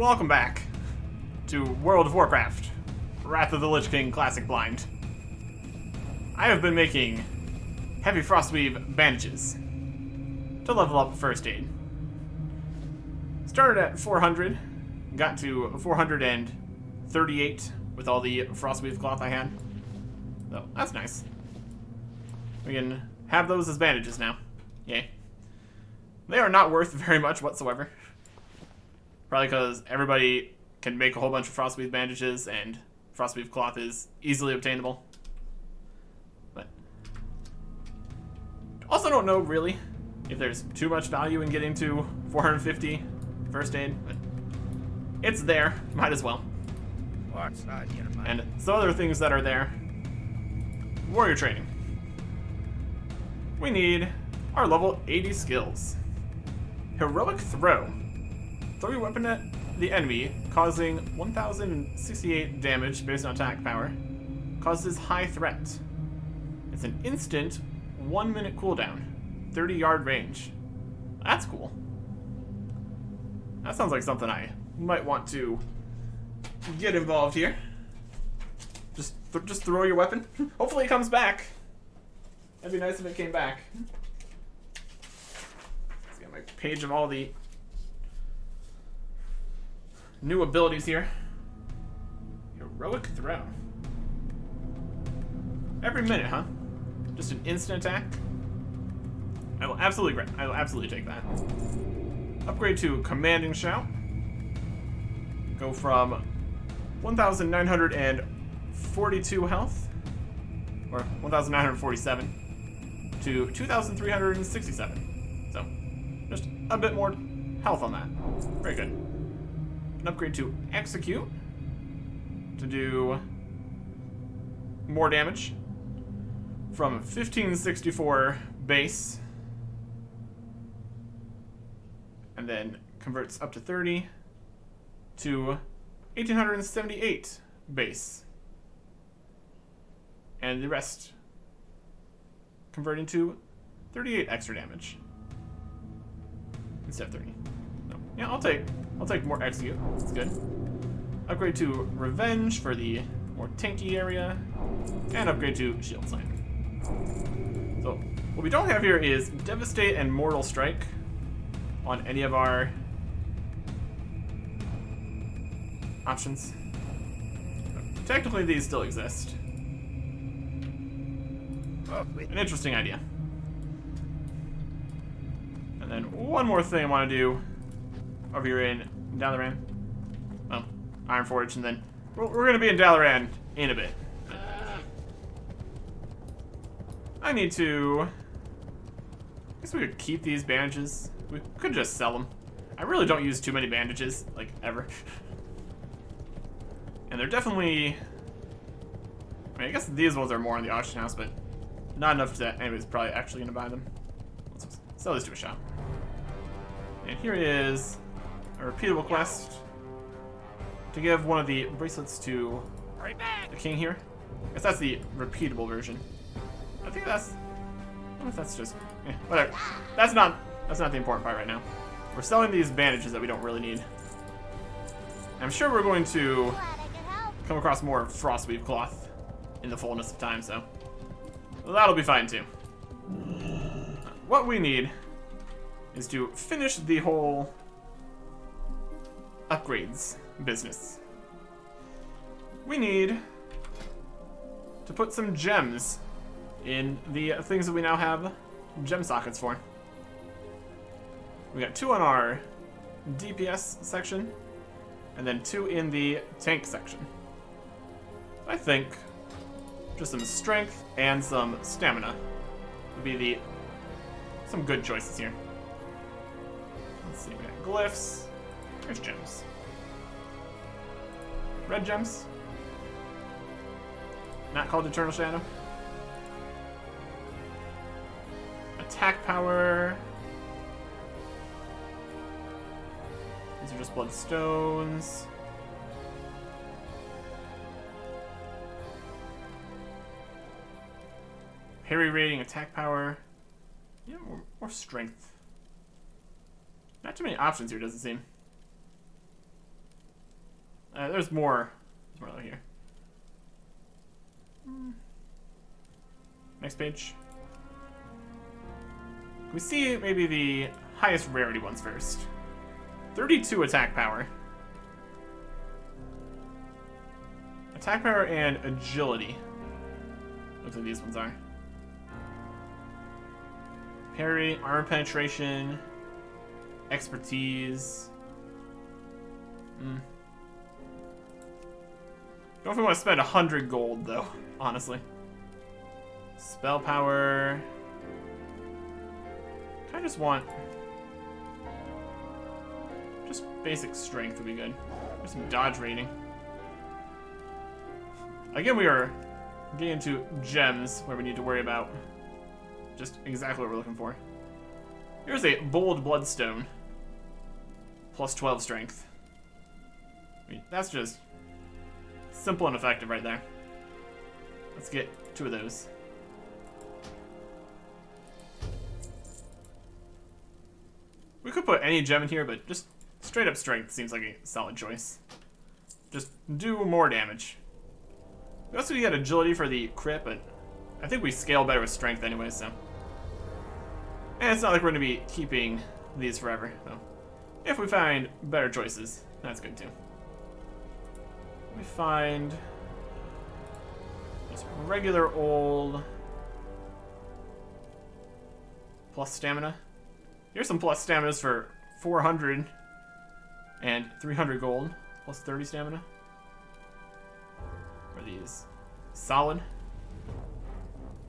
welcome back to World of Warcraft, Wrath of the Lich King Classic Blind. I have been making heavy frostweave bandages to level up first aid. Started at 400, got to 438 with all the frostweave cloth I had. So that's nice. We can have those as bandages now. Yay. They are not worth very much whatsoever. Probably because everybody can make a whole bunch of frostweave bandages and frostweave cloth is easily obtainable. But also don't know really if there's too much value in getting to 450 first aid, but it's there, might as well. And some other things that are there. Warrior training. We need our level 80 skills. Heroic Throw. Throw your weapon at the enemy, causing 1068 damage based on attack power. Causes high threat. It's an instant 1 minute cooldown. 30-yard range. That's cool. That sounds like something I might want to get involved here. Just throw your weapon. Hopefully it comes back. That'd be nice if it came back. Let's get my page of all the new abilities here. Heroic Throw. Every minute, huh? Just an instant attack? I will absolutely take that. Upgrade to Commanding Shout. Go from 1,942 health, or 1,947, to 2,367. So, just a bit more health on that. Very good. An upgrade to Execute to do more damage from 1564 base, and then converts up to 30 to 1878 base, and the rest converting to 38 extra damage instead of 30. So, yeah, I'll take more Execute. That's good. Upgrade to Revenge for the more tanky area, and upgrade to Shield Sign. So what we don't have here is Devastate and Mortal Strike on any of our options. Technically, these still exist. An interesting idea. And then one more thing I want to do over here in Dalaran. Well, Ironforge, and then we're going to be in Dalaran in a bit. I need to... I guess we could keep these bandages. We could just sell them. I really don't use too many bandages, like, ever. And they're definitely... I mean, I guess these ones are more in the auction house, but not enough that anybody's probably actually going to buy them. Let's sell this to a shop. And here is a repeatable quest to give one of the bracelets to the king here. I guess that's the repeatable version. I think that's... I don't know if that's just... whatever. That's not the important part right now. We're selling these bandages that we don't really need. I'm sure we're going to come across more frostweave cloth in the fullness of time, so that'll be fine too. What we need is to finish the whole upgrades business. We need to put some gems in the things that we now have gem sockets for. We got 2 on our DPS section, and then 2 in the tank section. I think just some strength and some stamina would be some good choices here. Let's see, we got glyphs. There's gems. Red gems. Not called Eternal Shadow. Attack power. These are just bloodstones. Parry rating, attack power. Yeah, more strength. Not too many options here, doesn't seem. There's more. There's more over here. Next page. Can we see maybe the highest rarity ones first? 32 attack power. Attack power and agility. Looks like these ones are. Parry, armor penetration, expertise. Don't know if we want to spend 100 gold though, honestly. Spell power. I just want just basic strength would be good. There's some dodge rating. Again, we are getting into gems where we need to worry about just exactly what we're looking for. Here's a bold bloodstone. Plus 12 strength. I mean, that's just simple and effective right there. Let's get 2 of those. We could put any gem in here, but just straight up strength seems like a solid choice. Just do more damage. We also get agility for the crit, but I think we scale better with strength anyway, so. And it's not like we're going to be keeping these forever, so. If we find better choices, that's good too. We find just regular old plus stamina. Here's some plus staminas for 400 and 300 gold, plus 30 stamina. Are these solid?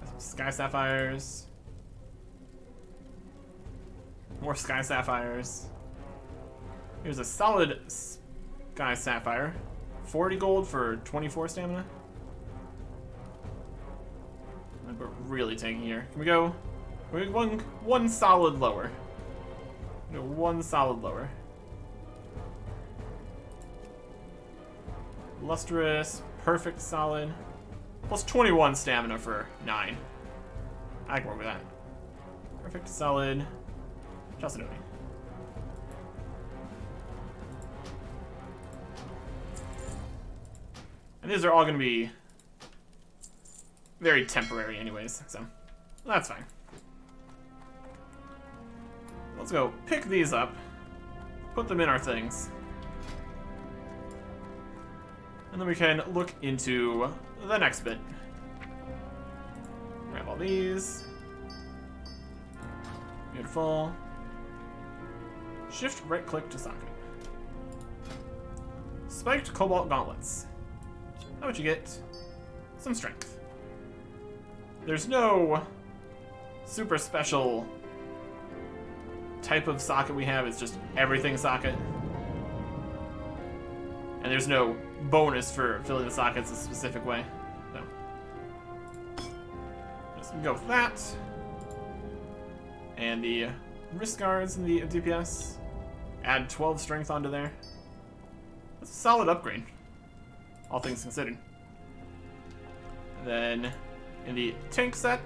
Some sky sapphires. More sky sapphires. Here's a solid sky sapphire. 40 gold for 24 stamina. We're really taking here. Can we go? One solid lower. No, one solid lower. Lustrous, perfect solid. Plus 21 stamina for 9. I can work with that. Perfect solid. Chalcedony. And these are all going to be very temporary anyways, so that's fine. Let's go pick these up, put them in our things, and then we can look into the next bit. Grab all these. Beautiful. Shift right click to socket. Spiked cobalt gauntlets. How would you get some strength? There's no super special type of socket we have. It's just everything socket. And there's no bonus for filling the sockets a specific way. So just go with that. And the wrist guards and the DPS. Add 12 strength onto there. That's a solid upgrade, all things considered. And then in the tank set,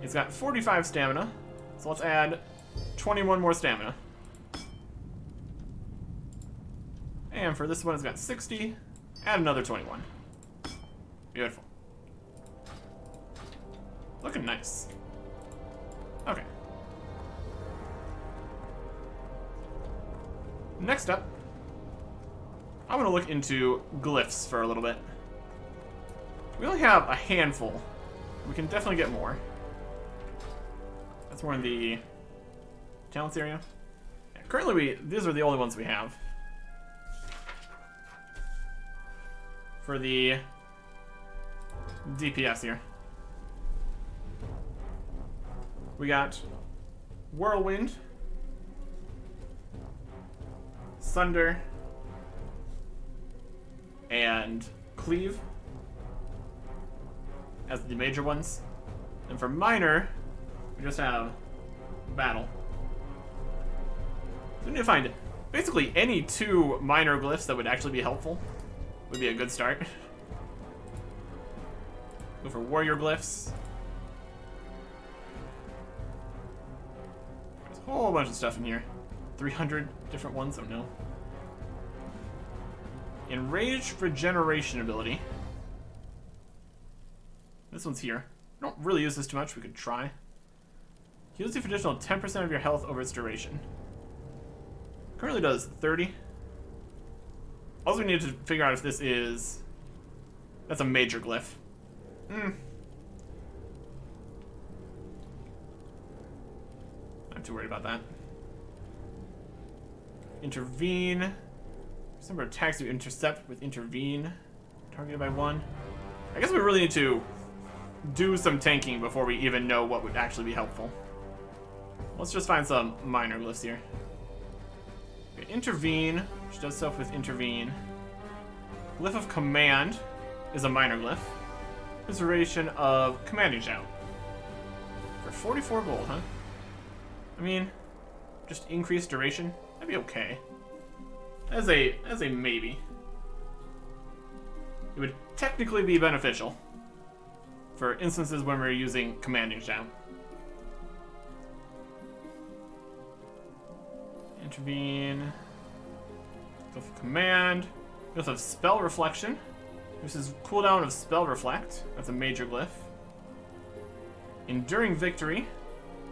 it's got 45 stamina. So let's add 21 more stamina. And for this one, it's got 60. Add another 21. Beautiful. Looking nice. Okay. Next up, I want to look into glyphs for a little bit. We only have a handful. We can definitely get more. That's more in the talents area. Yeah, currently, these are the only ones we have. For the DPS here. We got Whirlwind, Sunder, and Cleave as the major ones. And for minor, we just have Battle. So we need to find basically any 2 minor glyphs that would actually be helpful. Would be a good start. Go for warrior glyphs. There's a whole bunch of stuff in here. 300 different ones, I don't know. Enraged Regeneration ability. This one's here. I don't really use this too much. We could try. Heals you for additional 10% of your health over its duration. Currently does 30. Also, we need to figure out if this is... That's a major glyph. Not too worried about that. Intervene. Some number of attacks you intercept with intervene. Targeted by 1. I guess we really need to do some tanking before we even know what would actually be helpful. Let's just find some minor glyphs here. Okay, intervene, which does stuff with intervene. Glyph of command is a minor glyph. Preservation of commanding shout. For 44 gold, huh? I mean, just increased duration? That'd be okay. As a maybe. It would technically be beneficial for instances when we're using commanding shout. Intervene. Glyph of command. Glyph of spell reflection. This is cooldown of spell reflect. That's a major glyph. Enduring victory.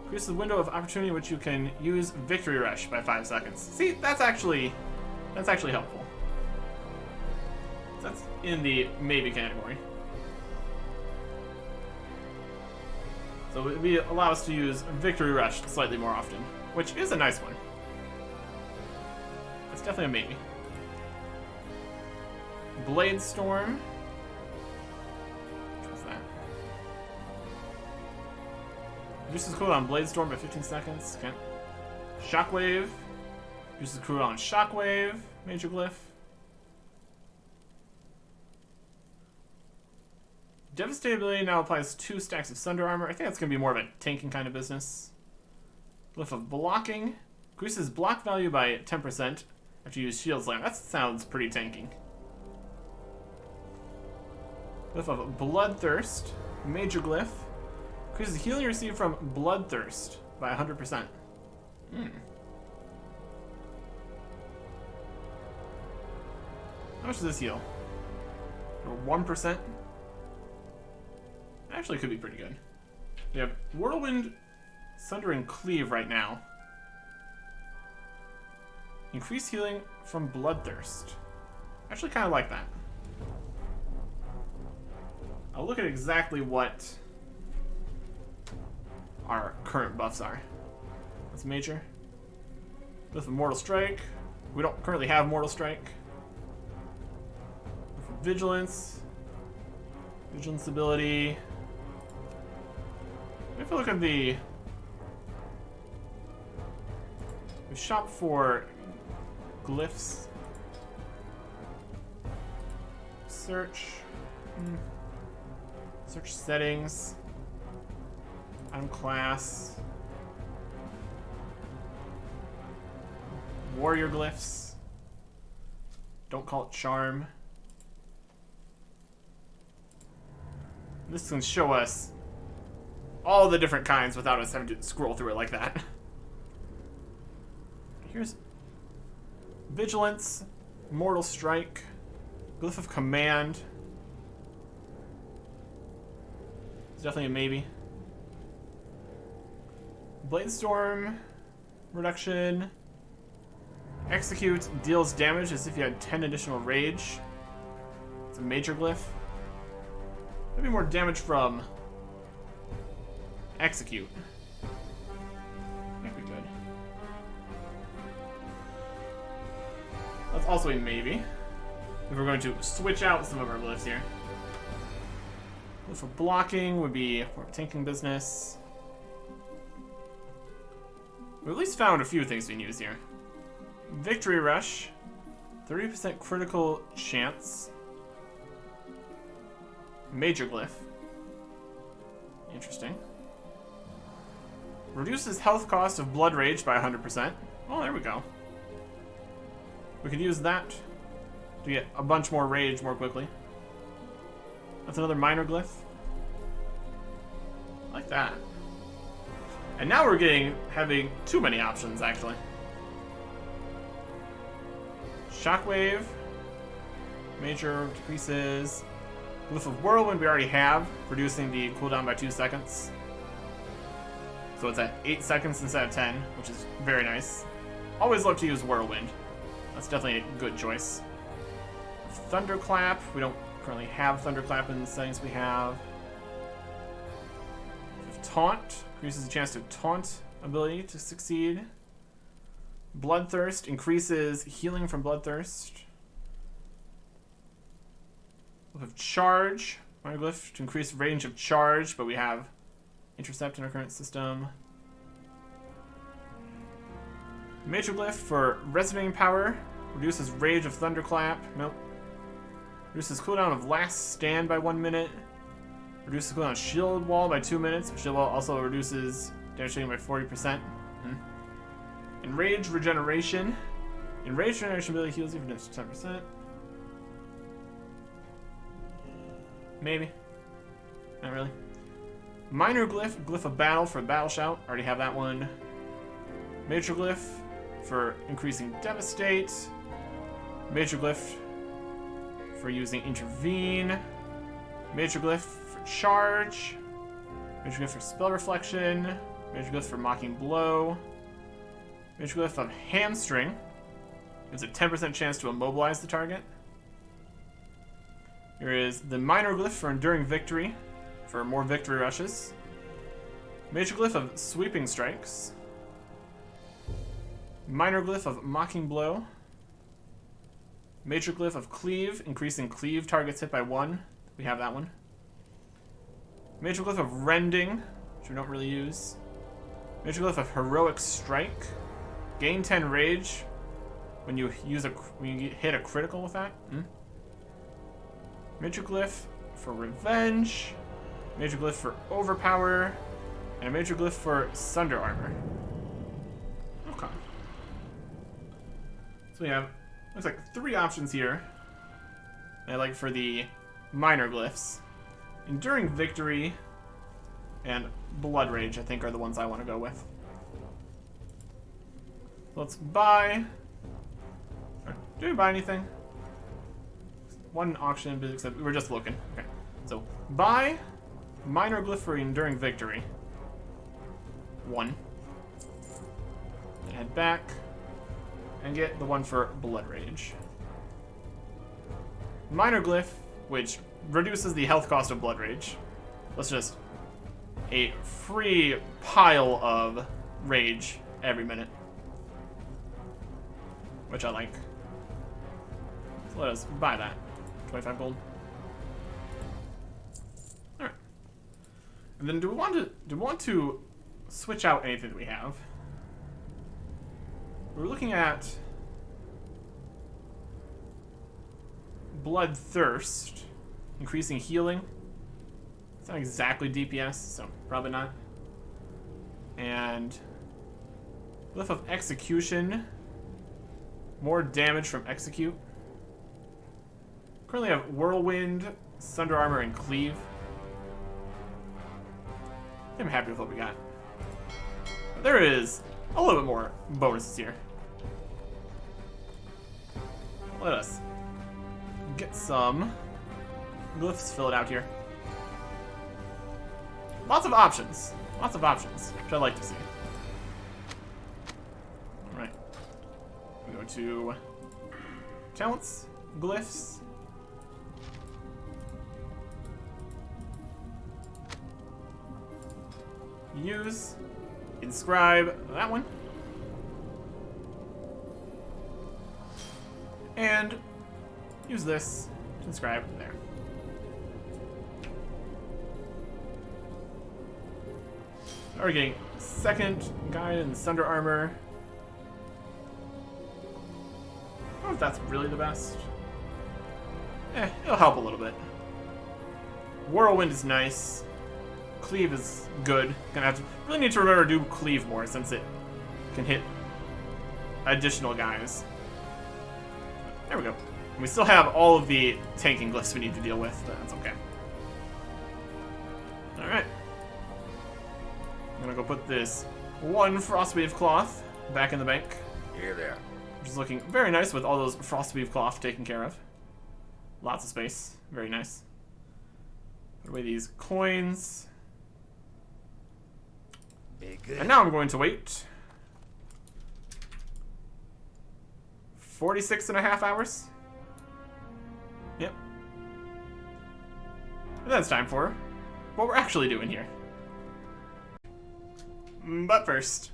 Increases the window of opportunity in which you can use victory rush by 5 seconds. See, that's actually helpful. That's in the maybe category. So it would allow us to use victory rush slightly more often, which is a nice one. That's definitely a maybe. Blade Storm. What's that? Reduces cooldown Blade Storm by 15 seconds. Okay. Shockwave. Reduces cooldown Shockwave. Major glyph. Devastating ability now applies 2 stacks of Sunder Armor. I think that's going to be more of a tanking kind of business. Glyph of blocking. Increases block value by 10% after you use Shield Slam. That sounds pretty tanking. Glyph of Bloodthirst. Major glyph. Increases the healing you receive from Bloodthirst by 100%. How much does this heal? Or 1%? Actually could be pretty good. We have Whirlwind, Sunder, and Cleave right now. Increase healing from Bloodthirst. Actually kind of like that. I'll look at exactly what our current buffs are. That's major. With Mortal Strike. We don't currently have Mortal Strike. Vigilance. Vigilance ability. If we look at the... We shop for glyphs. Search. Search settings. Item class. Warrior glyphs. Don't call it charm. This can show us all the different kinds without us having to scroll through it like that. Here's Vigilance, Mortal Strike, Glyph of Command. It's definitely a maybe. Blade Storm, reduction. Execute deals damage as if you had 10 additional rage. It's a major glyph. Maybe more damage from Execute. Might be good. That's also a maybe. If we're going to switch out some of our glyphs here. Glyph for blocking would be more tanking business. We at least found a few things we can use here. Victory Rush. 30% critical chance. Major glyph. Interesting. Reduces health cost of Blood Rage by 100%. Oh, there we go. We could use that to get a bunch more rage more quickly. That's another minor glyph. I like that. And now we're having too many options, actually. Shockwave. Major decreases. Glyph of Whirlwind we already have, reducing the cooldown by 2 seconds. So it's at 8 seconds instead of 10, which is very nice. Always love to use Whirlwind. That's definitely a good choice. Thunderclap. We don't currently have Thunderclap in the settings we have. Taunt. Increases the chance to taunt ability to succeed. Bloodthirst. Increases healing from Bloodthirst. Glyph of Charge. Minor Glyph to increase range of charge, but we have Intercept in our current system. Major Glyph for Resonating Power. Reduces Rage of Thunderclap. Nope. Reduces cooldown of Last Stand by 1 minute. Reduces cooldown of Shield Wall by 2 minutes. Shield Wall also reduces damage taken by 40%. Enrage Regeneration. Enrage Regeneration ability heals you for 10%. Maybe. Not really. Minor Glyph. Glyph of Battle for Battle Shout. Already have that one. Major Glyph for increasing Devastate. Major Glyph for using Intervene. Major Glyph for Charge. Major Glyph for Spell Reflection. Major Glyph for Mocking Blow. Major Glyph of Hamstring. Gives a 10% chance to immobilize the target. Here is the Minor Glyph for Enduring Victory, for more victory rushes. Major Glyph of Sweeping Strikes. Minor Glyph of Mocking Blow. Major Glyph of Cleave, increasing cleave targets hit by 1. We have that one. Major Glyph of Rending, which we don't really use. Major Glyph of Heroic Strike. Gain 10 Rage when you hit a critical with that. Major Glyph for Revenge. Major Glyph for Overpower. And a Major Glyph for Sunder Armor. Okay. So we have, looks like 3 options here. I like for the minor glyphs. Enduring Victory and Blood Rage, I think, are the ones I want to go with. Let's buy. Do we buy anything? One auction, except we were just looking. Okay. So, buy Minor Glyph for Enduring Victory. 1. Head back. And get the one for Blood Rage. Minor Glyph, which reduces the health cost of Blood Rage. Let's just a free pile of rage every minute. Which I like. So let us buy that. 25 gold. Alright. And then do we want to switch out anything that we have? We're looking at Bloodthirst, increasing healing. It's not exactly DPS, so probably not. And Glyph of Execution, more damage from Execute. Currently have Whirlwind, Sunder Armor, and Cleave. I'm happy with what we got. But there is a little bit more bonuses here. Let us get some glyphs filled out here. Lots of options, which I like to see. Alright. We go to talents, glyphs. Use, inscribe that one. And use this to inscribe there. We're getting second guide in Sunder Armor. I don't know if that's really the best. It'll help a little bit. Whirlwind is nice. Cleave is good. Gonna have to really need to remember to do Cleave more since it can hit additional guys. There we go. We still have all of the tanking glyphs we need to deal with, but that's okay. Alright. I'm gonna go put this one Frostweave cloth back in the bank. Here there. Which is looking very nice with all those Frostweave cloth taken care of. Lots of space. Very nice. Put away these coins. And now I'm going to wait 46.5 hours. Yep. And then it's time for what we're actually doing here. But first,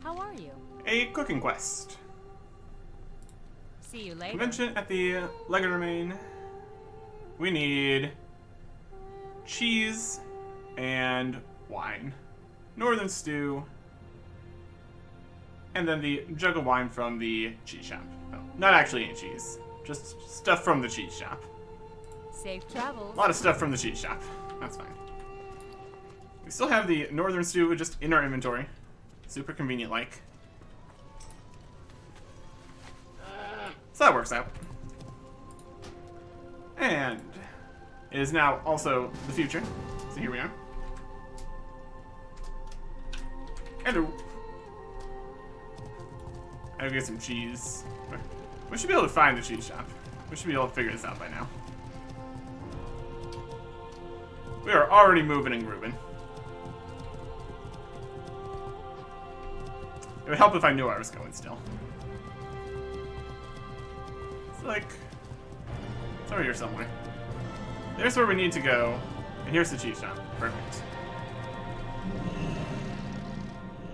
how are you? A cooking quest. See you later. Convention at the Leg Remain. We need cheese and wine. Northern stew. And then the jug of wine from the cheese shop. Oh, not actually any cheese. Just stuff from the cheese shop. Safe travels. A lot of stuff from the cheese shop. That's fine. We still have the northern stew just in our inventory. Super convenient like. So that works out. And it is now also the future. So here we are. Hello. I'll get some cheese. We should be able to find the cheese shop. We should be able to figure this out by now. We are already moving and grooving. It would help if I knew where I was going still. It's like... it's over here somewhere. There's where we need to go. And here's the cheese shop. Perfect.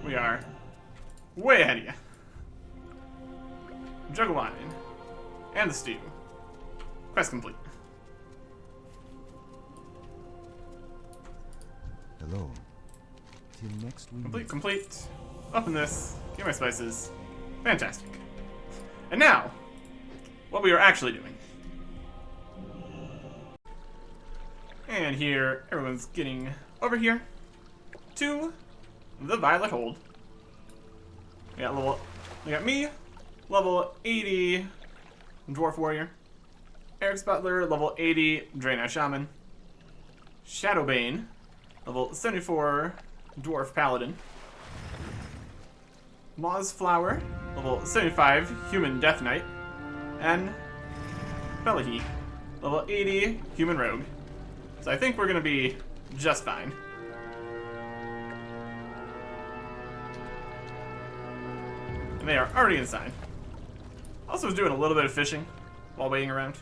We are way ahead of you. Jug of wine. And the stew. Quest complete. Hello. Till next week. Complete. Open this. Get my spices. Fantastic. And now, what we are actually doing. And here, everyone's getting over here to the Violet Hold. We got me, level 80 Dwarf Warrior. Eric's Butler, level 80 Draenei Shaman. Shadowbane, level 74 Dwarf Paladin. Moz Flower, level 75 Human Death Knight. And Belahi, level 80 Human Rogue. So I think we're gonna be just fine. And they are already inside. Also was doing a little bit of fishing while waiting around.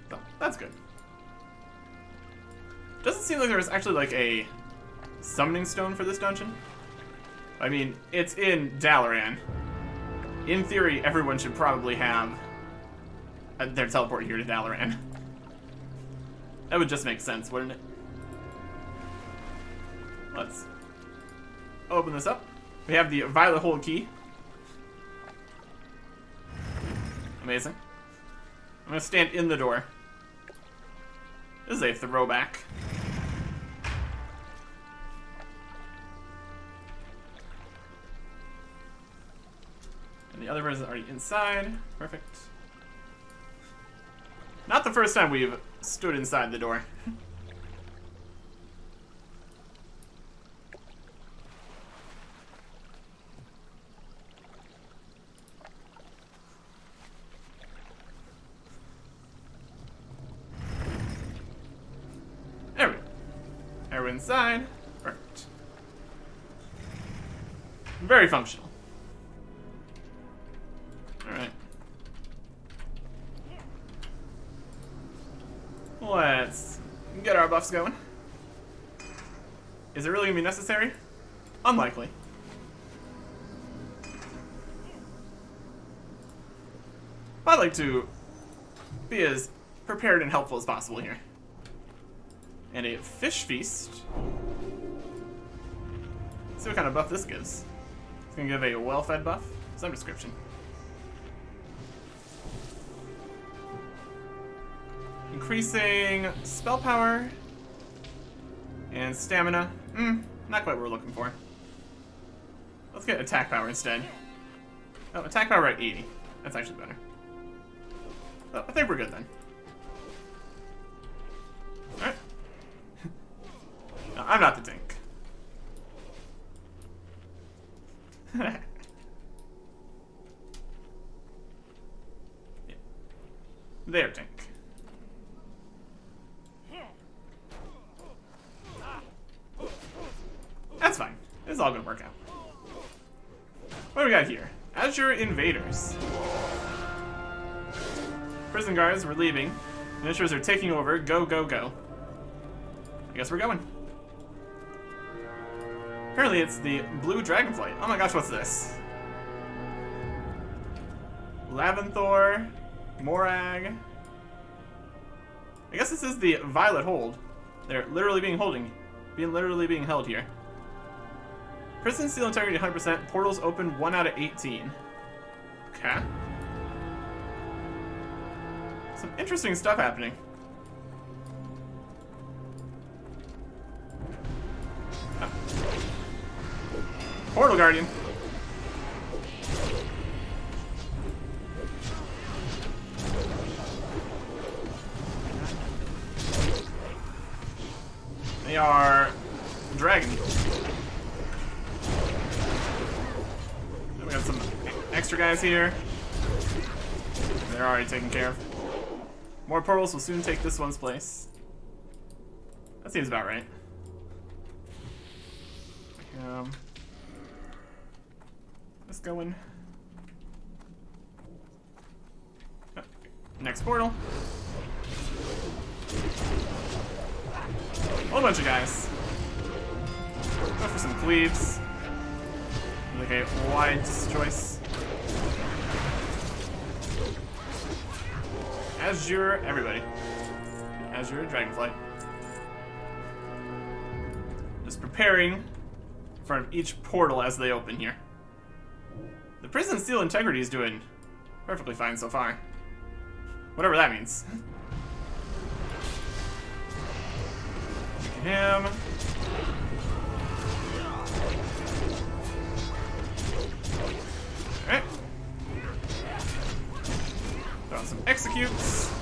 So, that's good. Doesn't seem like there's actually like a summoning stone for this dungeon. I mean, it's in Dalaran. In theory, everyone should probably have their teleport here to Dalaran. That would just make sense, wouldn't it? Let's open this up. We have the Violet Hold key. Amazing. I'm gonna stand in the door. This is a throwback. And the other person is already inside. Perfect. Not the first time we've stood inside the door. There we go. There we're inside. Perfect. Very functional. Alright. Let's get our buffs going. Is it really going to be necessary? Unlikely. I'd like to be as prepared and helpful as possible here. And a fish feast. Let's see what kind of buff this gives. It's going to give a well-fed buff. Some description. Increasing spell power and stamina. Not quite what we're looking for. Let's get attack power instead. Oh, attack power at 80. That's actually better. Oh, I think we're good then. Alright. No, I'm not the tank. their tank. That's fine. It's all gonna work out. What do we got here? Azure Invaders. Prison guards, we're leaving. Initiators are taking over. Go, go, go. I guess we're going. Apparently it's the blue dragonflight. Oh my gosh, what's this? Laventhor, Morag. I guess this is the Violet Hold. They're literally being held here. Prison seal integrity 100%. Portals open 1 out of 18. Okay. Some interesting stuff happening. Oh. Portal Guardian. They are dragon. We got some extra guys here. They're already taken care of. More portals will soon take this one's place. That seems about right. Let's go in. Oh, next portal. A whole bunch of guys. Go for some cleaves. Okay, wide choice. Azure, everybody. Azure Dragonflight. Just preparing in front of each portal as they open here. The prison seal integrity is doing perfectly fine so far. Whatever that means. Him. Alright. Throw some executes.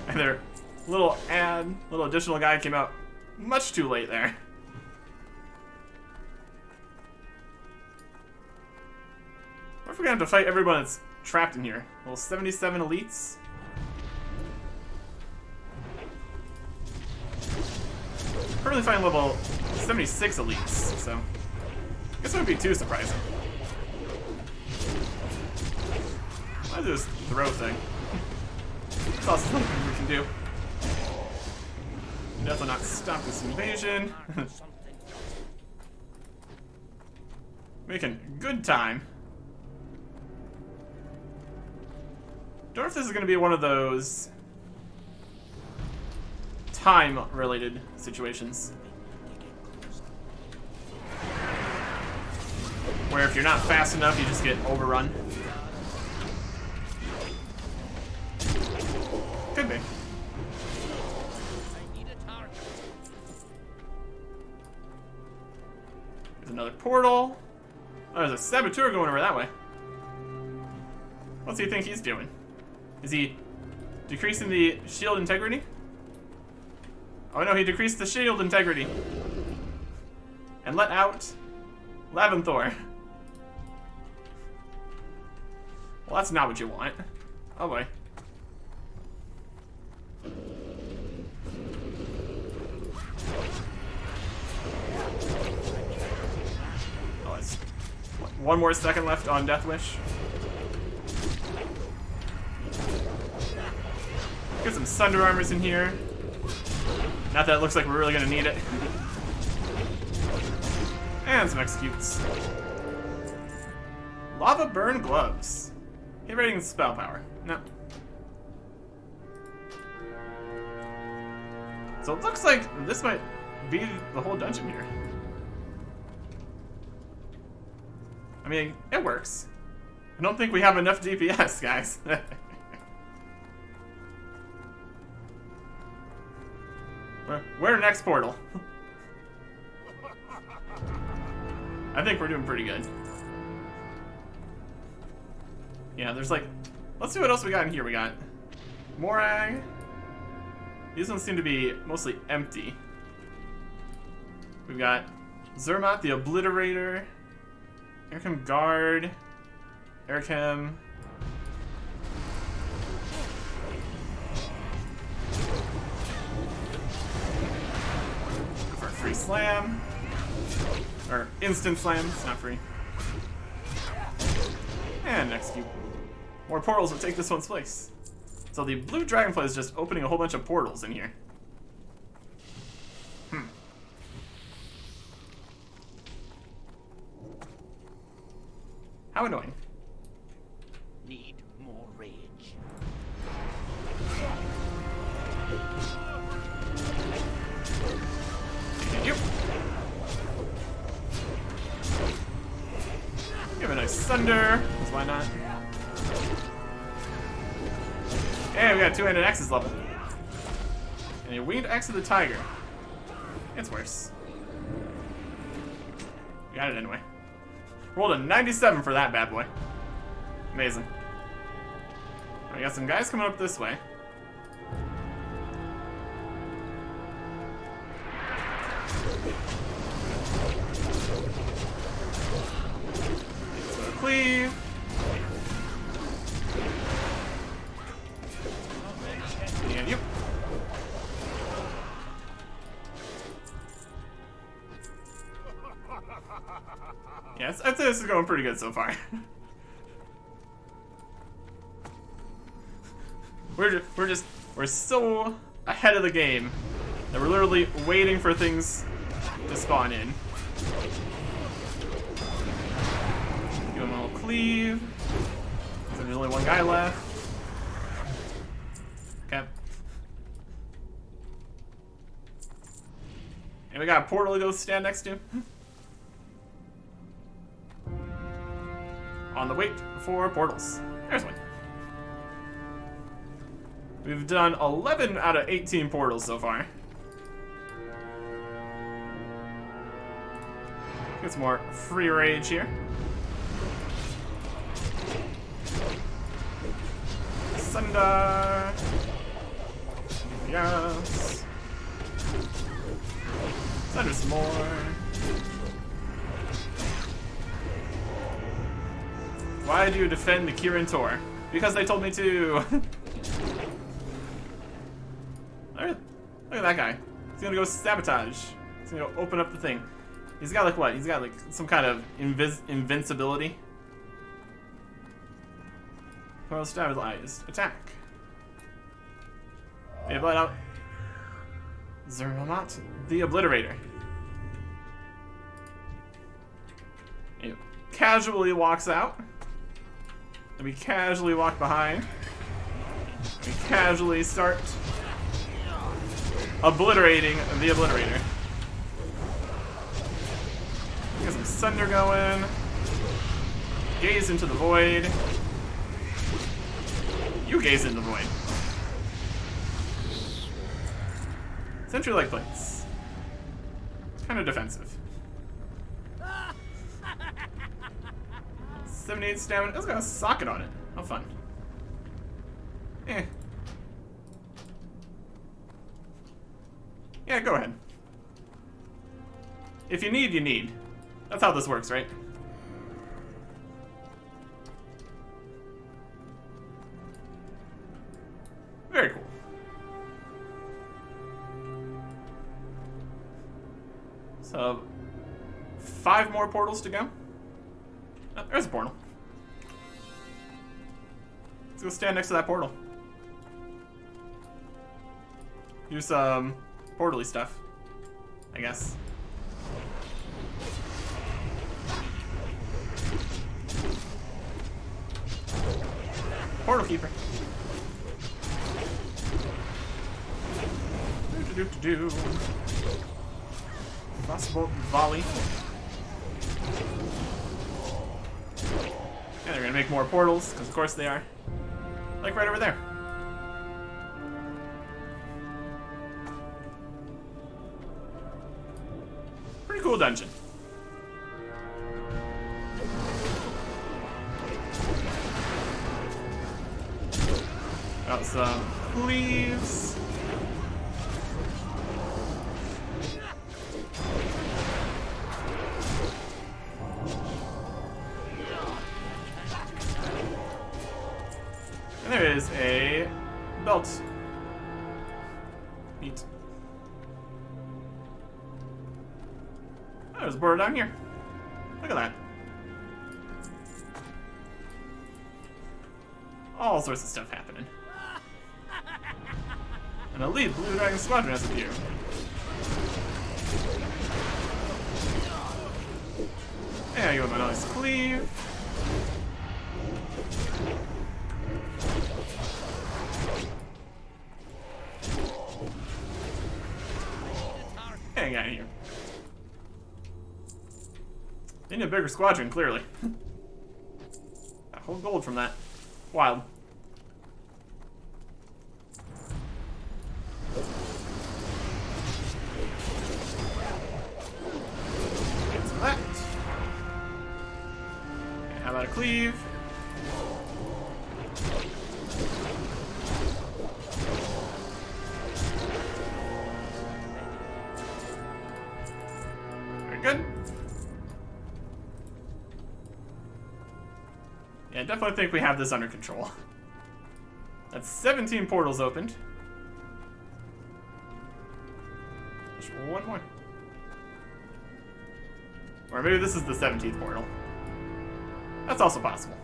And their little additional guy came out much too late there. What if we're gonna have to fight everyone that's trapped in here? Well, 77 elites. Currently fighting level 76 elites, so I guess it wouldn't be too surprising. Why do this throw thing? That's also something we can do. Definitely not stop this invasion. Making good time. Don't know if this is going to be one of those time-related situations. Where if you're not fast enough, you just get overrun. Could be. There's another portal. Oh, there's a saboteur going over that way. What's he think he's doing? Is he decreasing the shield integrity? Oh no, he decreased the shield integrity. And let out Laventhor. Well, that's not what you want. Oh boy. Oh, it's one more second left on Death Wish. Get some Sunder Armors in here. Not that it looks like we're really gonna need it. And some executes. Lava Burn Gloves. Hit rating and spell power. No. So it looks like this might be the whole dungeon here. I mean, it works. I don't think we have enough DPS, guys. Where next portal? I think we're doing pretty good. Yeah, there's like... Let's see what else we got in here. We got Morag. These ones seem to be mostly empty. We've got Zermatt the Obliterator. Erichem Guard. Erichem. slam. Or instant slam, it's not free. And execute. More portals will take this one's place. So the blue dragonfly is just opening a whole bunch of portals in here. How annoying. Need more rage. Thank you. Give a nice thunder. Because why not? Hey, we got two-handed axes level. And a winged axe of the tiger. It's worse. We got it anyway. Rolled a 97 for that bad boy. Amazing. We got some guys coming up this way. So cleave. And you. Yes, I'd say this is going pretty good so far. We're so ahead of the game that we're literally waiting for things to spawn in. Give him a little cleave. So there's only one guy left. Okay. And we got a portal to go stand next to. On the wait for portals. There's one. We've done 11 out of 18 portals so far. Get some more free rage here. Thunder. Yes. Thunder some more. Why do you defend the Kirin Tor? Because they told me to. Look at that guy. He's gonna go sabotage. He's gonna go open up the thing. He's got like what? He's got like some kind of invincibility. Portal stabilized. Attack. They have let out Zermatt the Obliterator. He casually walks out. And we casually walk behind. We casually start obliterating the Obliterator. Get some thunder going. Gaze into the void. You gaze into the void. Sentry leg plates. Kind of defensive. 78 stamina. It's got a socket on it. How fun. Eh. Yeah, go ahead. If you need, you need. That's how this works, right? Very cool. So, 5 more portals to go. Oh, there's a portal. Let's go stand next to that portal. Do some portal-y stuff, I guess. Portal Keeper. Do. Crossbow volley. And they're gonna make more portals, because of course they are. Like right over there. Pretty cool dungeon. Got some cleaves. And there is a belt. Neat. Oh, there's a border down here. Look at that. All sorts of stuff happening. An elite Blue Dragon Squadron has appeared. Yeah, you have a nice cleave. Hang out here. They need a bigger squadron, clearly. Got whole gold from that. Wild. Get some of that. And how about a cleave? Very good. Yeah, I definitely think we have this under control. That's 17 portals opened. Just one more. Or maybe this is the 17th portal. That's also possible.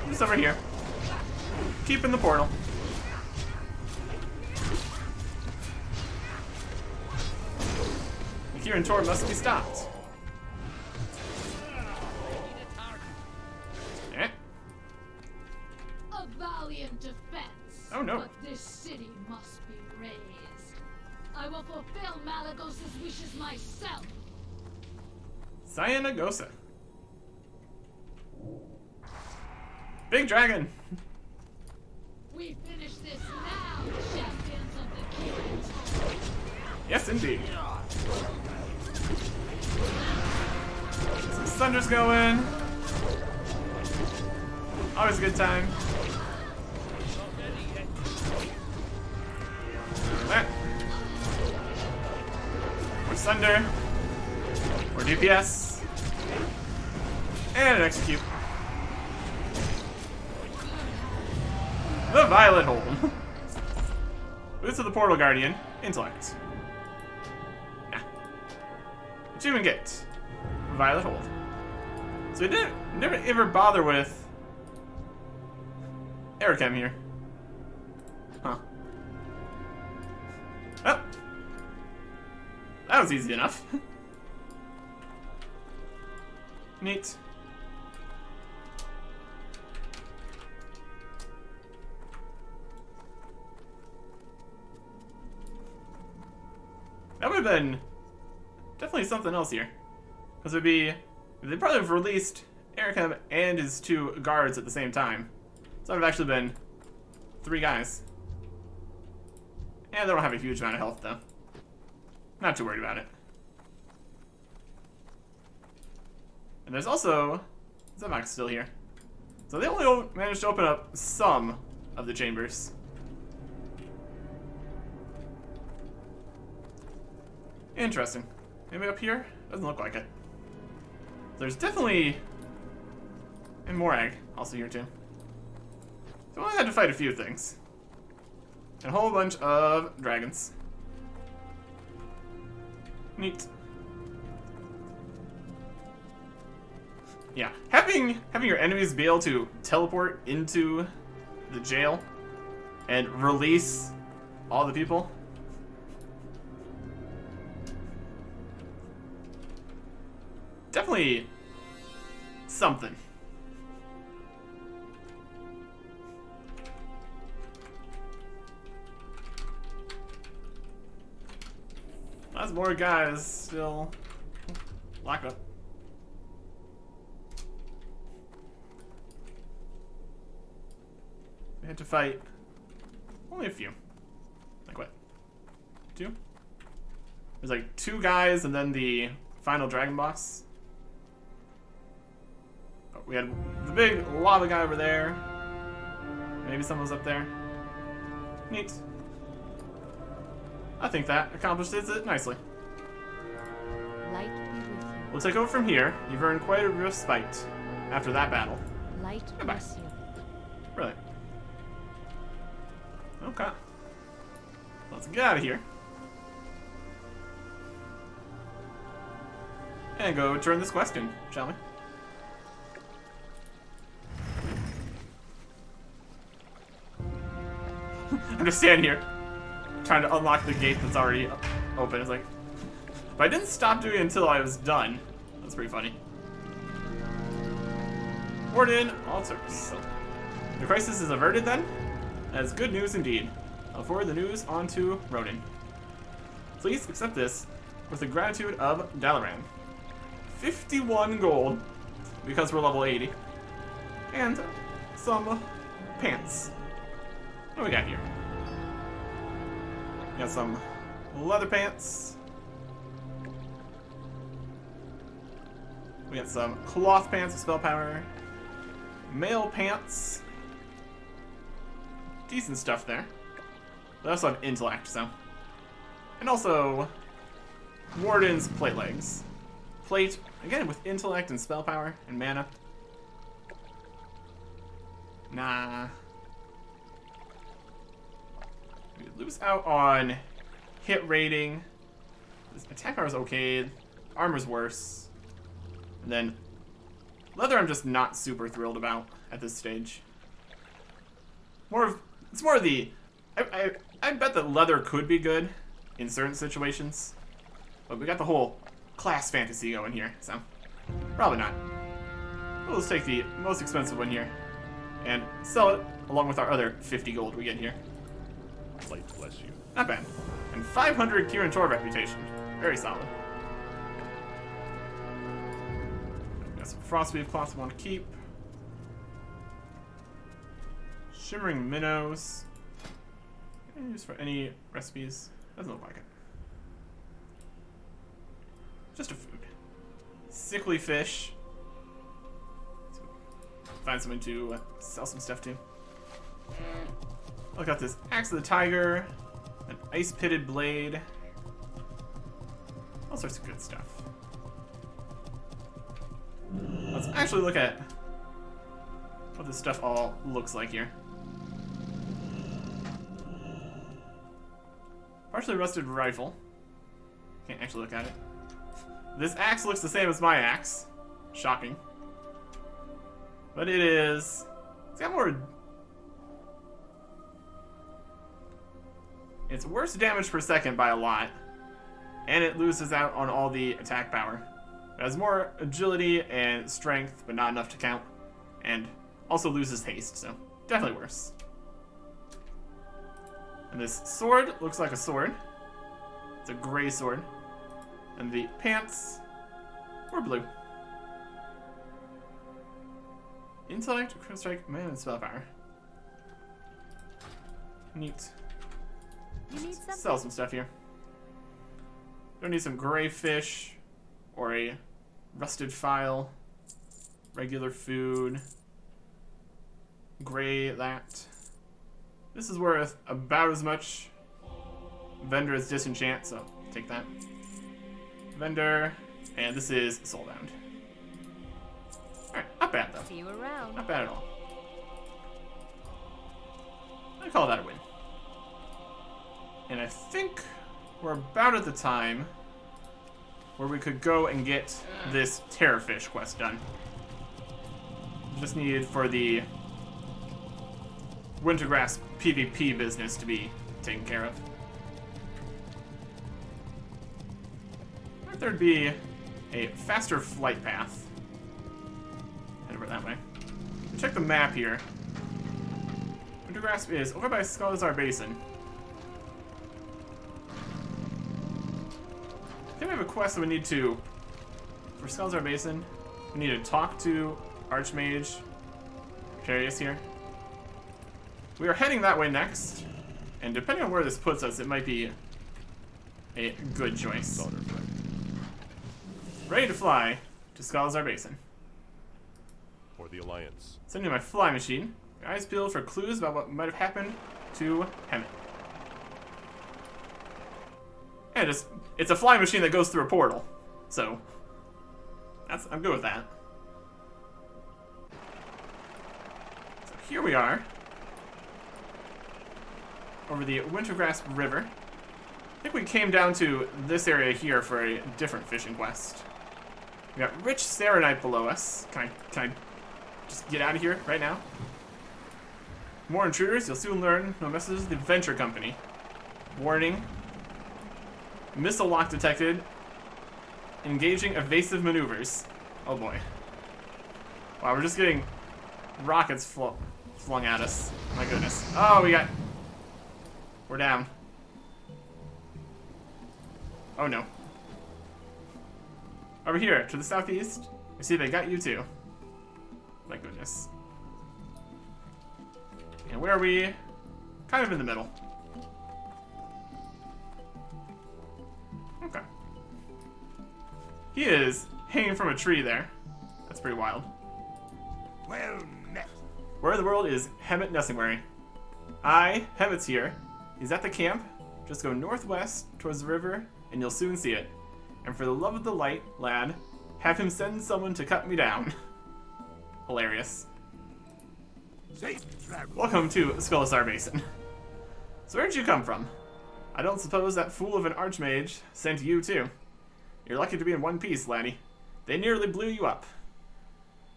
Just over here. Keep in the portal. Here in Tor must be stopped. Eh? A valiant defense. Oh no. But this city must be razed. I will fulfill Malagos's wishes myself. Cyanagosa. Big dragon. We finish this now, champions of the Kirin. Yes, indeed. Some thunder's going. Always a good time. That. More thunder. More DPS. And an execute. The Violet Hold. Boots of the Portal Guardian. Intellect. Achievement get Violet Hold. So we didn't never ever bother with Ericam here. Huh. Oh. That was easy enough. Neat. That would have been definitely something else here. Because it would be... They'd probably have released Ericam and his 2 guards at the same time. So it would have actually been 3 guys. And they don't have a huge amount of health, though. Not too worried about it. And there's also... Zemac's still here. So they only managed to open up some of the chambers. Interesting. Maybe up here? Doesn't look like it. There's definitely... And Morag also here too. So I only had to fight a few things. And a whole bunch of dragons. Neat. Yeah, having your enemies be able to teleport into the jail and release all the people. Definitely something. Lots more guys still locked up. We had to fight only a few. Like what? 2? There's like 2 guys and then the final dragon boss. Oh, we had the big lava guy over there. Maybe someone's up there. Neat. I think that accomplishes it nicely. Light be with you. We'll take over from here. You've earned quite a respite after that battle. Light Goodbye. bless you. Really? Okay. Let's get out of here. And go turn this quest in, shall we? I'm just standing here, trying to unlock the gate that's already open. It's like, but I didn't stop doing it until I was done. That's pretty funny. Warden, altars. So, the crisis is averted then? That is good news indeed. I'll forward the news on to Ronan. Please accept this with the gratitude of Dalaran. 51 gold, because we're level 80. And some pants. What do we got here? We got some leather pants. We got some cloth pants with spell power. Mail pants. Decent stuff there. They also have intellect, so. And also, Warden's plate legs. Plate, again, with intellect and spell power and mana. Nah. We lose out on hit rating. This attack power is okay. Armor's worse. And then leather I'm just not super thrilled about at this stage. It's more of the I bet that leather could be good in certain situations. But we got the whole class fantasy going here, so probably not. We'll just take the most expensive one here and sell it along with our other 50 gold we get here. Light bless you. Not bad. And 500 Kirin Tor reputation. Very solid. Got some Frostweave cloths we want to keep. Shimmering minnows. Use for any recipes. Doesn't look like it. Just a food. Sickly fish. Find someone to sell some stuff to. I got this Axe of the Tiger, an Ice Pitted Blade, all sorts of good stuff. Let's actually look at what this stuff all looks like here. Partially rusted rifle. Can't actually look at it. This axe looks the same as my axe. Shocking. But it is... It's got more... It's worse damage per second by a lot. And it loses out on all the attack power. It has more agility and strength, but not enough to count. And also loses haste, so definitely worse. And this sword looks like a sword. It's a gray sword. And the pants were blue. Intellect, crit strike, mana, and spell power. Neat. You need something? Sell some stuff here. Don't need some gray fish or a rusted file. Regular food. Gray that. This is worth about as much. Vendor is disenchant, so take that. Vendor, and this is soulbound. Alright, not bad though. See you around. Not bad at all. I call that a win. And I think we're about at the time where we could go and get this Terrorfish quest done. Just needed for the Wintergrass PvP business to be taken care of. I thought there'd be a faster flight path. Head over that way. Check the map here. Wintergrass is over by Skalazar Basin. I think we have a quest that we need to... For Skalazar Basin, we need to talk to Archmage Perius here. We are heading that way next, and depending on where this puts us, it might be a good choice. Ready to fly to Skalazar Basin. For the Alliance. Sending my fly machine. Your eyes peeled for clues about what might have happened to Hemet. And it's a fly machine that goes through a portal, so I'm good with that. So here we are. Over the Wintergrass River. I think we came down to this area here for a different fishing quest. We got rich Serenite below us. Can I just get out of here right now? More intruders, you'll soon learn no messages of the Venture Company. Warning. Missile lock detected. Engaging evasive maneuvers. Oh boy. Wow, we're just getting rockets flung at us. My goodness. Oh, we're down. Oh no. Over here, to the southeast. You see, they got you too. My goodness. And where are we? Kind of in the middle. Okay. He is hanging from a tree there. That's pretty wild. Well met. Where in the world is Hemet Nessingwary? Hemet's here. He's at the camp. Just go northwest towards the river, and you'll soon see it. And for the love of the light, lad, have him send someone to cut me down. Hilarious. Safe travel. Welcome to Skullsar Basin. So where'd you come from? I don't suppose that fool of an archmage sent you too. You're lucky to be in one piece, laddie. They nearly blew you up.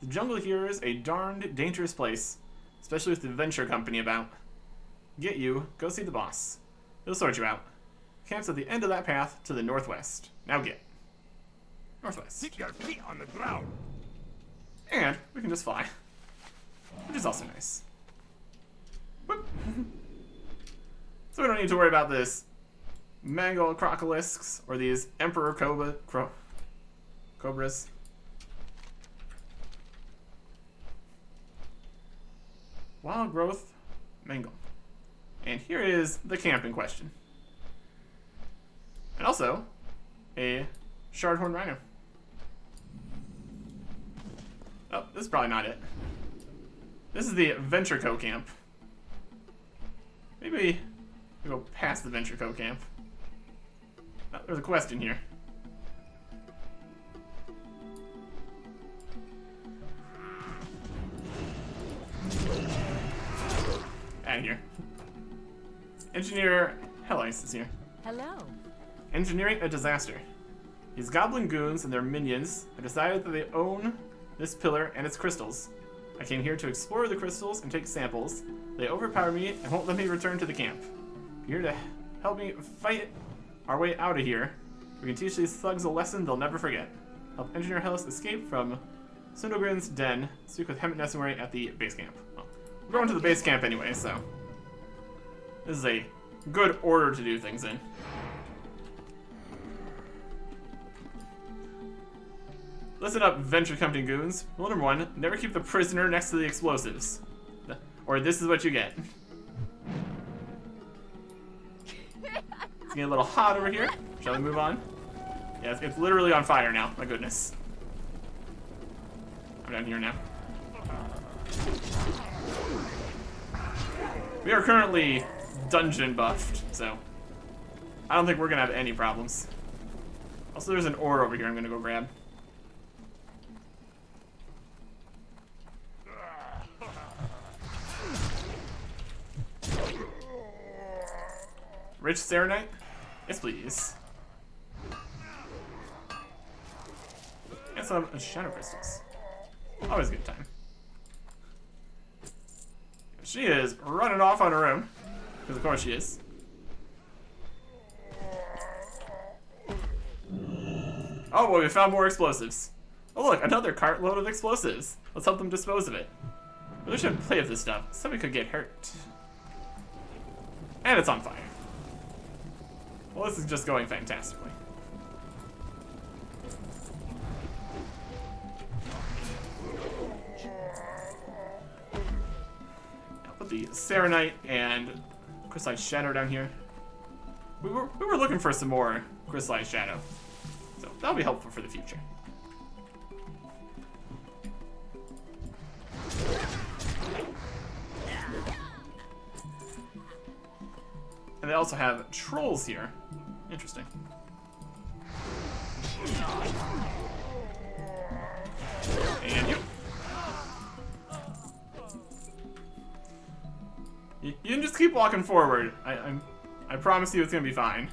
The jungle here is a darned dangerous place, especially with the Venture Company about. Get you, go see the boss. He'll sort you out. Camp's at the end of that path to the northwest. Now get. Northwest. Keep your feet on the ground. And we can just fly. Which is also nice. Whoop. So we don't need to worry about this Mangle Crocolisks or these Emperor Cobras. Wild growth Mangle. And here is the camp in question. And also, a Shardhorn Rhino. Oh, this is probably not it. This is the Venture Co. camp. Maybe we go past the Venture Co. camp. Oh, there's a quest in here. Out of here. Engineer Hellice is here. Hello. Engineering a disaster. These goblin goons and their minions have decided that they own this pillar and its crystals. I came here to explore the crystals and take samples. They overpower me and won't let me return to the camp. You're here to help me fight our way out of here. We can teach these thugs a lesson they'll never forget. Help Engineer Hellice escape from Sindogrin's den. Speak with Hemet Nessingwary at the base camp. Well, we're going to the base camp anyway, so this is a good order to do things in. Listen up, Venture Company goons. Rule number 1, never keep the prisoner next to the explosives. Or this is what you get. It's getting a little hot over here. Shall we move on? Yeah, it's literally on fire now. My goodness. I'm down here now. We are currently dungeon buffed, so I don't think we're gonna have any problems. Also, there's an ore over here I'm gonna go grab. Rich Serenite? Yes, please. And some shadow crystals. Always a good time. She is running off on her own. Because of course she is. Oh boy, we found more explosives. Oh look, another cartload of explosives. Let's help them dispose of it. We shouldn't play with this stuff. Somebody could get hurt. And it's on fire. Well, this is just going fantastically. I'll put the Serenite and Crystallized Shadow down here. We were looking for some more Crystallized Shadow, so that'll be helpful for the future. And they also have trolls here. Interesting. And you. You can just keep walking forward. I promise you it's gonna be fine.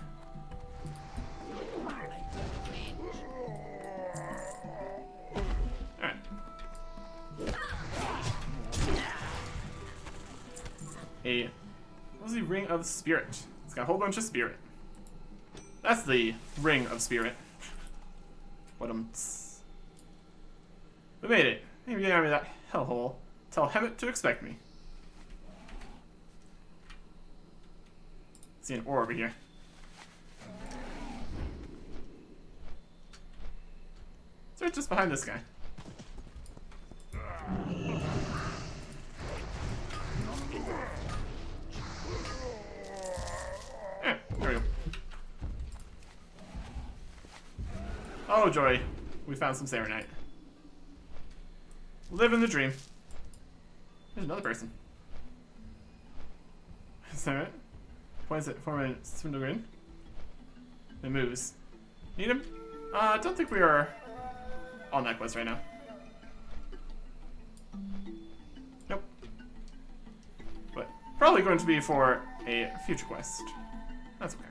Alright. What was the Ring of Spirit? It's got a whole bunch of spirit. That's the Ring of Spirit. What we made it. Maybe get out of that hellhole. Tell Hemet to expect me. See an ore over here. It's right just behind this guy. Yeah, there we go. Oh joy, we found some Serenite. Living the dream. There's another person. Is that right? Points at forming a swindle grin. It moves. Need him? I don't think we are on that quest right now. Nope. But probably going to be for a future quest. That's okay.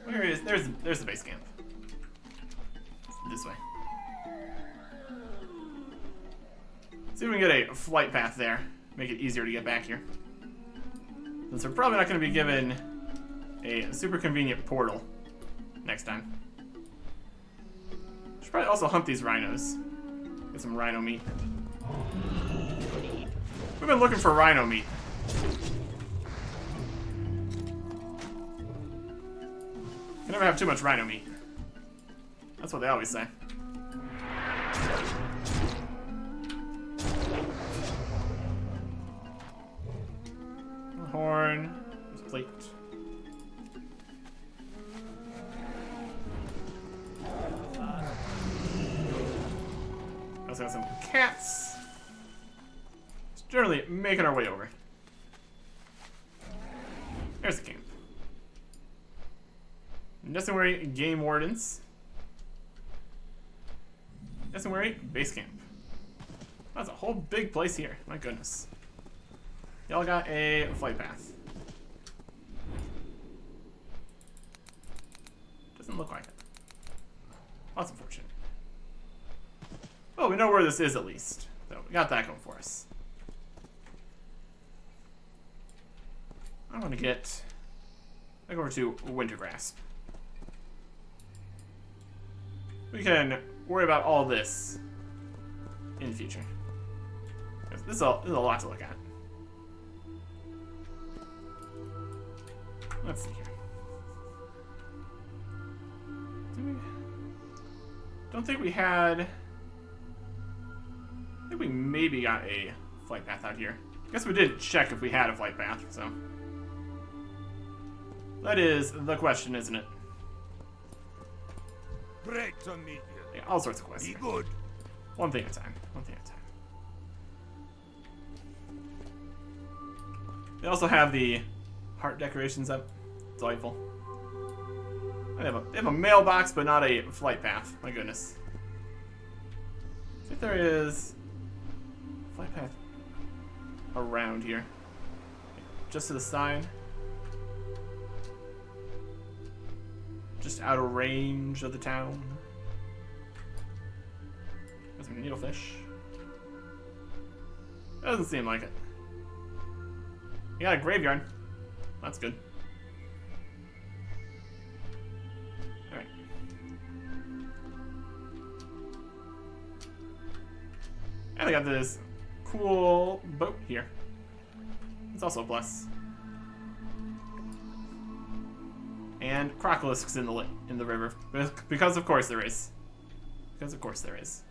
Where is there's the base camp. This way. See if we can get a flight path there. Make it easier to get back here. Since we're probably not going to be given a super convenient portal next time. Should probably also hunt these rhinos. Get some rhino meat. We've been looking for rhino meat. You never have too much rhino meat. That's what they always say. Horn. There's a plate. Also got some cats. Just generally making our way over. There's the camp. Nessenwary Game Wardens. Nessenwary Base Camp. That's a whole big place here. My goodness. Y'all got a flight path. Doesn't look like it. That's unfortunate. Well, we know where this is at least. So we got that going for us. I want to get back over to Wintergrasp. We can worry about all this in the future. This is a lot to look at. Let's see here. Don't think we had... I think we maybe got a flight path out here. I guess we didn't check if we had a flight path, so... That is the question, isn't it? Great to meet you. Yeah, all sorts of quests. Be good. One thing at a time. One thing at a time. They also have the heart decorations up. Delightful. They have a mailbox, but not a flight path. My goodness. See if there is a flight path around here. Just to the side. Just out of range of the town. Got some needlefish. Doesn't seem like it. You got a graveyard. That's good. Alright. And I got this cool boat here. It's also a plus. And crocolisks in the river. Because of course there is. Because of course there is.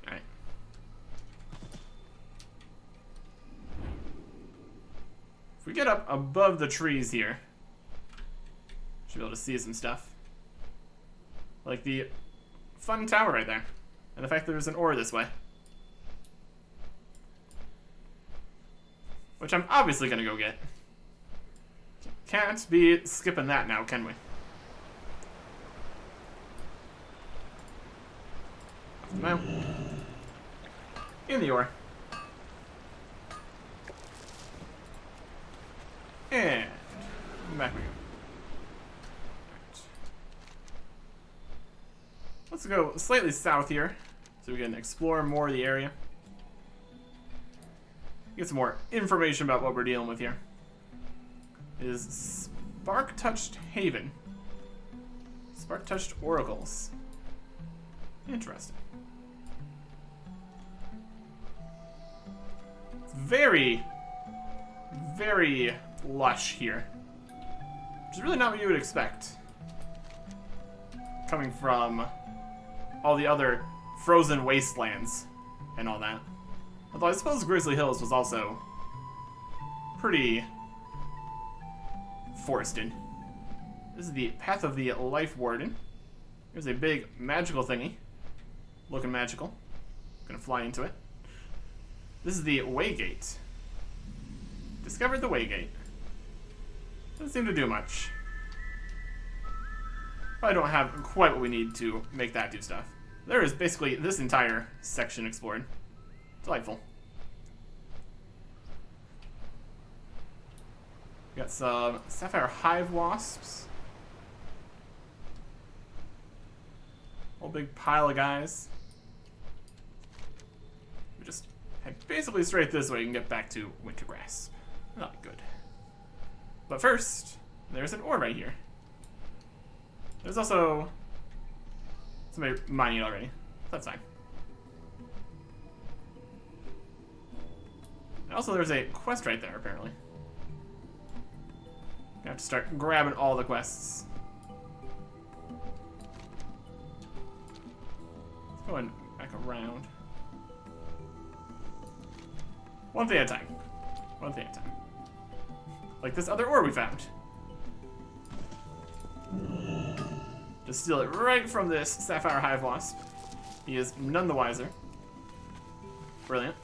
Alright. If we get up above the trees here, should be able to see some stuff. Like the fun tower right there. And the fact that there's an ore this way. Which I'm obviously gonna go get. Can't be skipping that now, can we? Now, in the ore. And back we go. Let's go slightly south here so we can explore more of the area. Get some more information about what we're dealing with here. It is Spark-Touched Haven. Spark-Touched Oracles. Interesting. It's very, very lush here. Which is really not what you would expect. Coming from all the other frozen wastelands and all that. Although I suppose Grizzly Hills was also pretty forested. This is the Path of the Life Warden. Here's a big magical thingy. Looking magical. Gonna fly into it. This is the Waygate. Discovered the Waygate. Doesn't seem to do much. Probably don't have quite what we need to make that do stuff. There is basically this entire section explored. Delightful. We got some Sapphire Hive Wasps. Whole big pile of guys. We just head basically straight this way and get back to Winter Grasp. That'll be good. But first, there's an ore right here. There's also somebody mining it already. That's fine. And also, there's a quest right there, apparently. I have to start grabbing all the quests. Let's go back around. One thing at a time. One thing at a time. Like this other ore we found. Just steal it right from this Sapphire Hive Wasp. He is none the wiser. Brilliant.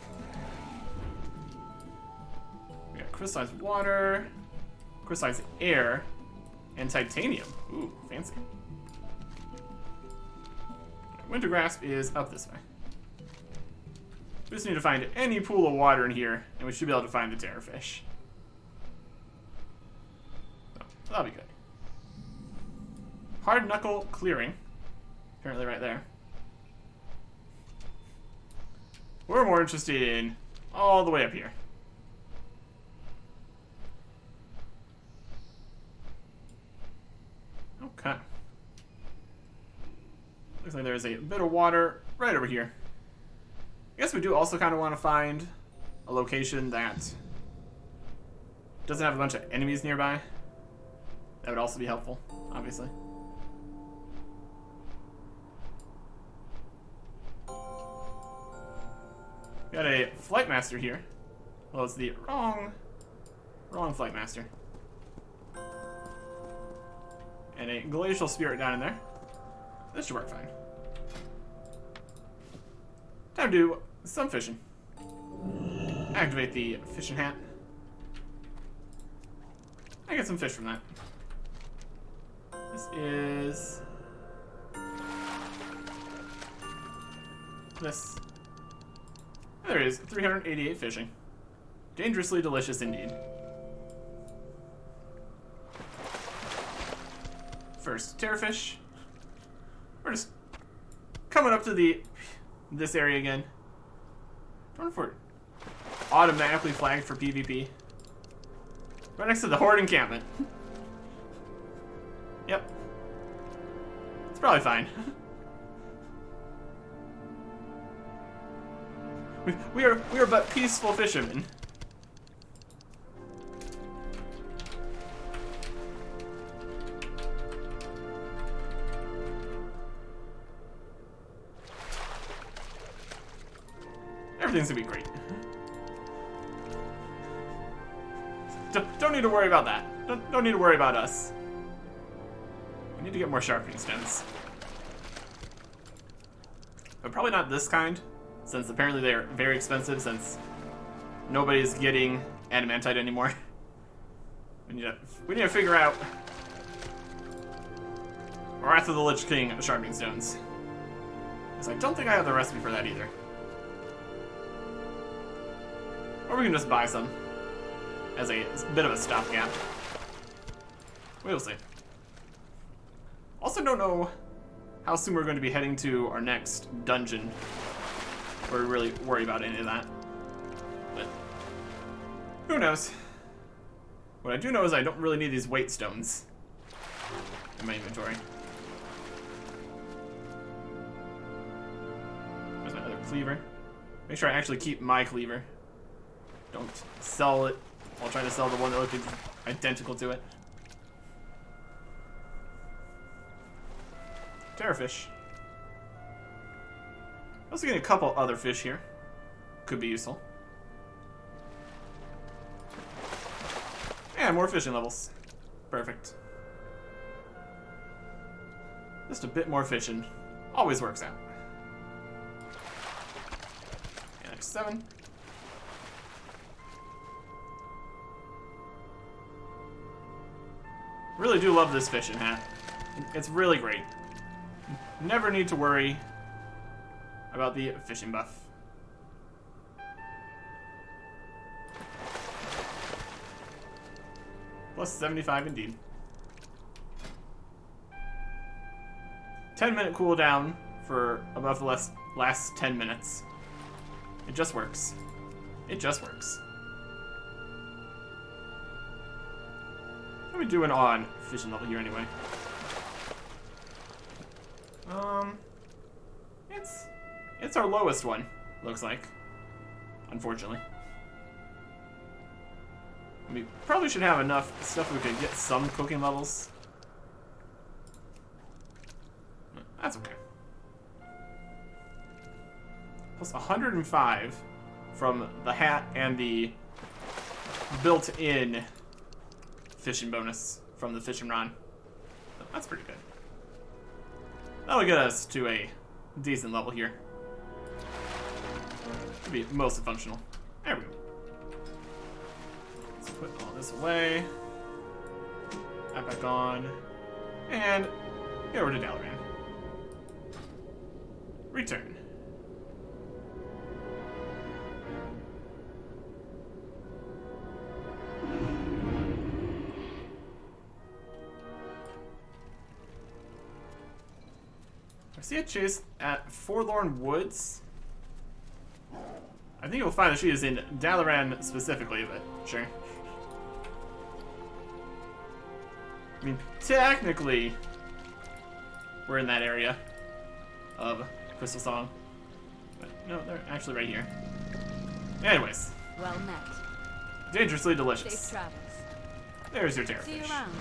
We got crystallized water, crystallized air, and titanium. Ooh, fancy. Winter Grasp is up this way. We just need to find any pool of water in here, and we should be able to find the terrorfish. So, that'll be good. Hard Knuckle Clearing. Apparently right there. We're more interested in all the way up here. Okay. Looks like there's a bit of water right over here. I guess we do also kind of want to find a location that doesn't have a bunch of enemies nearby. That would also be helpful, obviously. Got a Flight Master here. Well, it's the wrong Flight Master. And a Glacial Spirit down in there. This should work fine. Time to do some fishing. Activate the fishing hat. I get some fish from that. This is... this. There is 388 fishing. Dangerously delicious indeed. First, terrorfish. We're just coming up to this area again. I wonder if we're automatically flagged for PvP. Right next to the Horde encampment. Yep. It's probably fine. We are but peaceful fishermen. Everything's gonna be great. Don't need to worry about that. Don't need to worry about us. We need to get more sharpening stones. But probably not this kind, since apparently they're very expensive, since nobody's getting adamantite anymore. We need to figure out Wrath of the Lich King sharpening stones. Because I don't think I have the recipe for that either. Or we can just buy some as a bit of a stopgap. We'll see. Also don't know how soon we're going to be heading to our next dungeon. Or really worry about any of that. But who knows? What I do know is I don't really need these weight stones in my inventory. There's my other cleaver. Make sure I actually keep my cleaver. Don't sell it while trying to sell the one that looked identical to it. Terrafish. Also getting a couple other fish here. Could be useful. And more fishing levels. Perfect. Just a bit more fishing. Always works out. And next 7. Really do love this fishing hat. It's really great. Never need to worry about the fishing buff. Plus 75 indeed. 10-minute cooldown for above the last 10 minutes. It just works. It just works. What are we doing on fishing level here anyway? It's our lowest one, looks like. Unfortunately. We probably should have enough stuff we could get some cooking levels. That's okay. Plus 105 from the hat and the built-in fishing bonus from the fishing rod. That's pretty good. That'll get us to a decent level here. Should be mostly functional. There we go. Let's put all this away. That back on. And get over to Dalaran. Return. I see a chase at Forlorn Woods. I think you'll find that she is in Dalaran specifically, but sure. I mean, technically, we're in that area of Crystal Song. But no, they're actually right here. Anyways. Well met. Dangerously delicious. Safe travels. There's your See you terrorfish. around.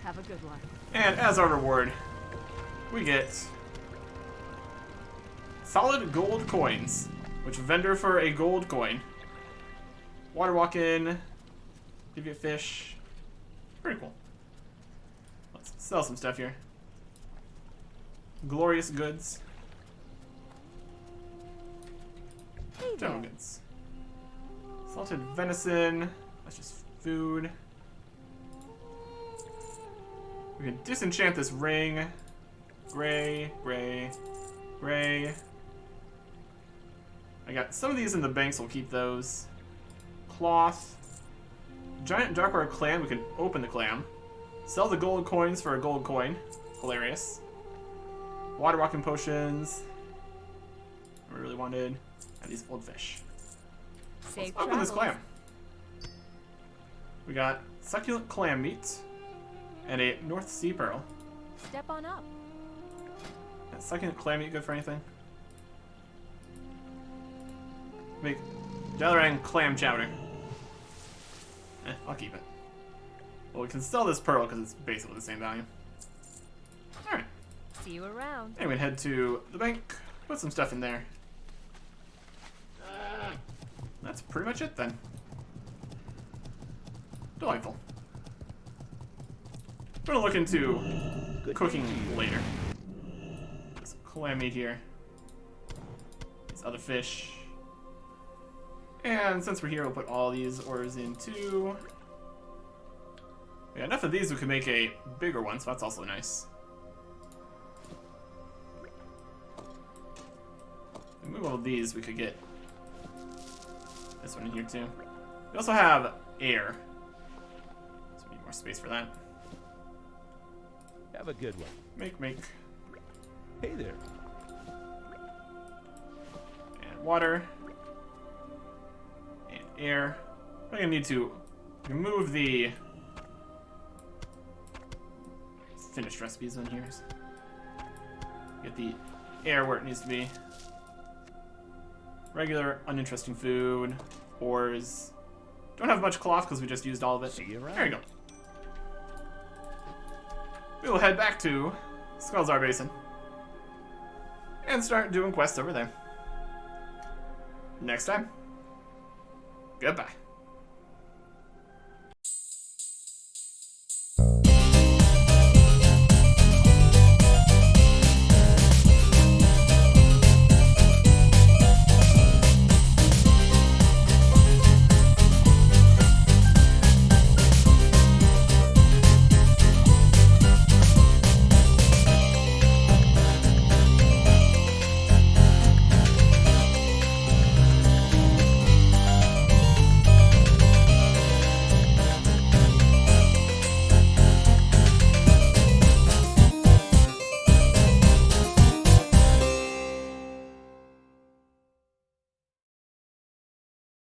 Have a good one. And as our reward, we get solid gold coins, which vendor for a gold coin. Water walk in, give you a fish. Pretty cool. Let's sell some stuff here. Glorious goods. Hey there. General goods. Salted venison. That's just food. We can disenchant this ring. Gray, gray, gray. I got some of these in the bank, so we'll keep those. Cloth. Giant darkwater clam. We can open the clam. Sell the gold coins for a gold coin. Hilarious. Water walking potions. I really wanted. And these old fish. Safe Let's open this travels. clam. We got succulent clam meat and a North Sea pearl. Step on up. Is succulent clam meat good for anything? Make Dalaran clam chowder. I'll keep it. Well, we can sell this pearl because it's basically the same value. Alright. See you around. Anyway, head to the bank, put some stuff in there. That's pretty much it then. Delightful. We're gonna look into cooking later. Some clam meat here. These other fish. And since we're here, we'll put all these ores in too. We got enough of these, we can make a bigger one, so that's also nice. Remove all of these, we could get this one in here too. We also have air. So we need more space for that. Have a good one. Make. Hey there. And water. And air. I'm gonna need to remove the finished recipes in here. Get the air where it needs to be. Regular, uninteresting food. Ores. Don't have much cloth because we just used all of it. See you around. There you go. We will head back to Skullzar Basin and start doing quests over there. Next time. Goodbye.